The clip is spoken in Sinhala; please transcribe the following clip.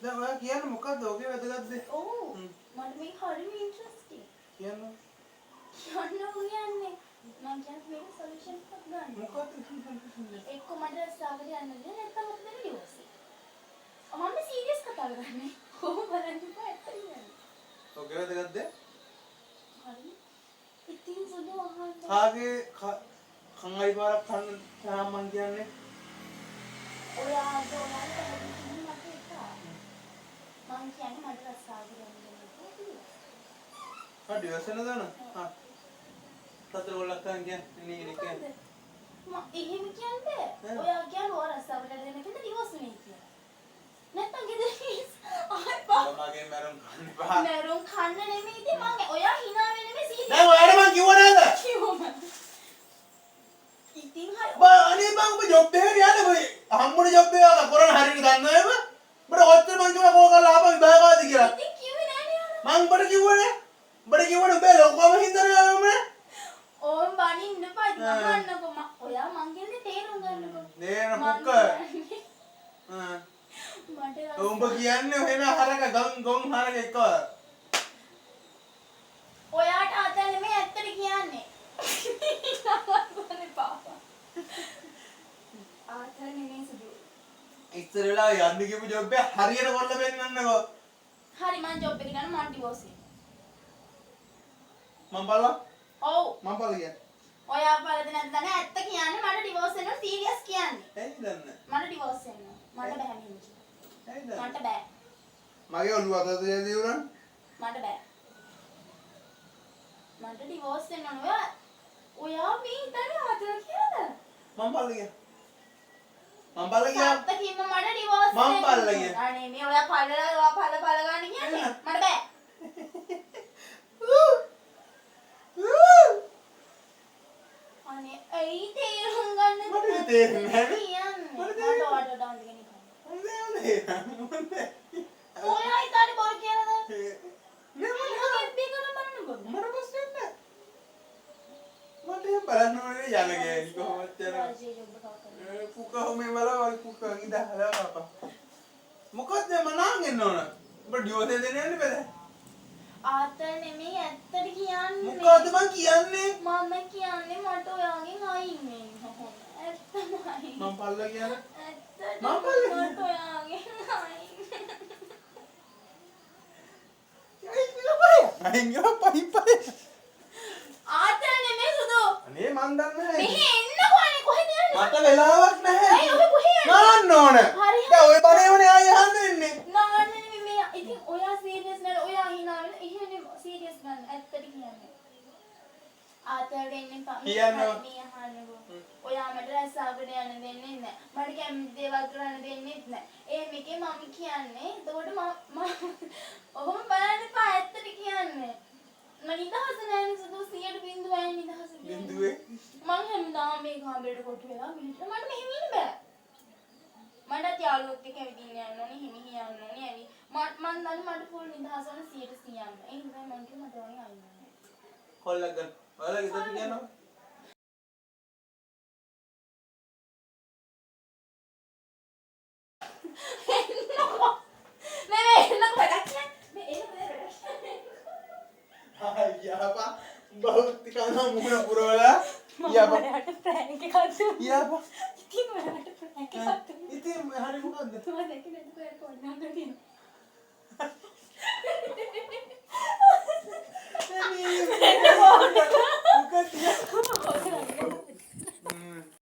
දැන් ඔයා කියන්නේ මොකද්ද? ඔගේ වැදගත් දේ. ඔව්. මට මේක හරිම ඉන්ට්‍රස්ටිං. කියන්න. කියන්න කියන්නේ මම කියන්නේ මේක සොලියුෂන් එකක් ගන්න. මොකක්ද සොලියුෂන්? එක්ක මට රස්සාවට යන්න දෙන්න නැත්නම් මට දෙන්න ඩිවෝස් එක. මම සීරියස් කතා කරන්නේ. කොහොම බලන්න ඉපා ඇත්තට කියන්නේ. ඔගේ වැදගත් දේ? හරි. ඉතින් සුදු අහන්න. කාගේ කන් අයි පාරක් කන්න තරම් මං කියන්නේ. ඔයා ඔයාලට හැදින් මට එපා. මං කියන්නේ මට රස්සාවට යන්න දෙන්න. ඩිවෝස් එක දාන්න. හා. සතර ගොල්ලක් ගන්න කියන්නේ නේ කියන්නේ. එහෙම කියන්නේ ඔයා කියන්නේ ඔය රස්සාවට දෙන්න කියලා ඩිවෝස් වෙන්නේ කියලා. නැත්තම් ගෙදර මගේ මරුන් කන්න බා. මරුන් කන්න නෙමෙයි ඉතින් මං ඔයා hina වෙන්නේ නෙමෙයි සීරියස්. දැන් ඔයාට මං කිව්ව නේද? කිව්වම. ඉතින් හරි. බා අනේ මං ඔබ ජොබ් එකට යන්න බයි. හම්බුනේ ජොබ් එක කරන හරියට දන්නවද? බඩ ඔච්චර මං කිව්වා කෝක කරලා ආපහු බෑගාවද කියලා. ඉතින් කිව්වේ නෑනේ ඔයා. මං බඩ කිව්වනේ. බඩ කිව්වනේ ඔබ ලොකම හින්දානේ ආවම. ඕම් බනින්න එපා ගන්නකො ඔයා මං කියන්නේ තේරුම් ගන්නකො. නේන පුක්ක. මට උඹ කියන්නේ වෙන හරක ගොන් හරක එක. ඔයාට අත නෙමෙයි ඇත්තට කියන්නේ. ආත නෙමෙයි සුදු. ඉස්සර වෙලා යන්න ගිහපු ජොබ් එක හරියට කරලා පෙන්නන්නකෝ. හරි මං ජොබ් එක ගන්න මං ඩිවෝස් එක. මං බලලා? ඔව්. මං බලලා කියන්නේ. ඔයා බලද නැද්ද නැහැ ඇත්ත කියන්නේ මට ඩිවෝස් වෙනවා සීරියස් කියන්නේ. ඇයි දන්නේ? මට ඩිවෝස් වෙනවා. මට බෑ මිනිස්සු. ඇයිද? මට බෑ. මගේ ඔළුව අතට දෙදී උනන්? මට බෑ. මට ඩිවෝස් වෙන්න ඕන. ඔයා මේ ඉතින් හතර කියලාද? මං බලලා ගියා. මං බලලා ගියා. අත්ත කිව්ව මට ඩිවෝස් වෙන්න. මං බලලා ගියා. අනේ මේ ඔයා පළලා ඔයා පළ ගන්න කියන්නේ. මට බෑ. අනේ ඇයි තේරුම් ගන්න මට තේරෙන්නේ නැහැ. මට ඔයාට ඩාන්ස් එක නිකන්. ඔයා ඉතාලි බෝල් කියලාද? නෑ මම හැප්පී කරලා බලන්නකො. මට ප්‍රශ්නයක් නෑ. මට බලන්න ඕනේ යන ගෑනි කොහොමද යන. පුකා මේ බලවල් පුකා ඉඳලා අපා. මොකද මම නම් එන්න ඕන. ඔබ ඩිවෝස් දෙන්න යන්නේ බෑ. ආත නෙමෙයි ඇත්තට කියන්නේ. මොකද මං කියන්නේ? මම කියන්නේ මට ඔයාගෙන් අයින් වෙන්න ඕන. ඇත්තමයි. මං පල්ලා කියන්නේ. ඇත්තට මං පල්ලා මට ඔයාගෙන් අයින්. අයින් පයි. ආත නෙමෙයි සුදු. අනේ මං දන්නේ නැහැ. මෙහෙ එන්නකෝ අනේ කොහෙද යන්නේ? මට වෙලාවක් නැහැ. ඇයි ඔබ කොහෙ යන්නේ? නාන්න ඕන. දැන් ඔය බණේවනේ ආයෙ අහන්න වෙන්නේ. නාන්න නෙමෙයි මේ ඉතින් ඔයා සීරියස් නෑ ඔයා hina වෙන එහෙනේ සීරියස් ගන්න ඇත්තට කියන්නේ. ආතල් වෙන්නේ කියන්නේ ඔයා මට රස්සාවට යන්න දෙන්නේ නැහැ. මට කැමති දේවල් කරන්න දෙන්නේ නැහැ. මේකේ මම කියන්නේ එතකොට මම ඔහොම බලන්න එපා ඇත්තට කියන්නේ. මම නිදහස නැහැ සුදු 100% නිදහස බින්දුවේ. මම හැමදාම මේ කාමරේට කොටු වෙලා මට මෙහෙම ඉන්න බෑ. මට යාළුවොත් එක්ක ඇවිදින්න යන්න ඕනේ හිමිහි යන්න ඕනේ ඇවි මම දන්නේ මට ෆුල් නිදහස වන 100%ම. ඒ නිසා මම කිව්වා මට වගේ අයින් වෙන්න. කොල්ලක් ගන්න. ඔයාලා ගෙදරට කියනවා. එන්නකෝ. මේ එන්නකෝ වැඩක් නැහැ. මේ එන්නකෝ වැඩක්. අයියාපා බෞද්ධ මුණ පුරවලා යාපා. මට ප්‍රෑන්ක් එකක් දුන්නා. යාපා. ඉතින් මට ප්‍රෑන්ක් එකක් දුන්නා. ඉතින් හරි මොකද්ද? මම දැක්කේ නේද කොහෙද කොන්නන්න තියෙනවා. මොකක්ද?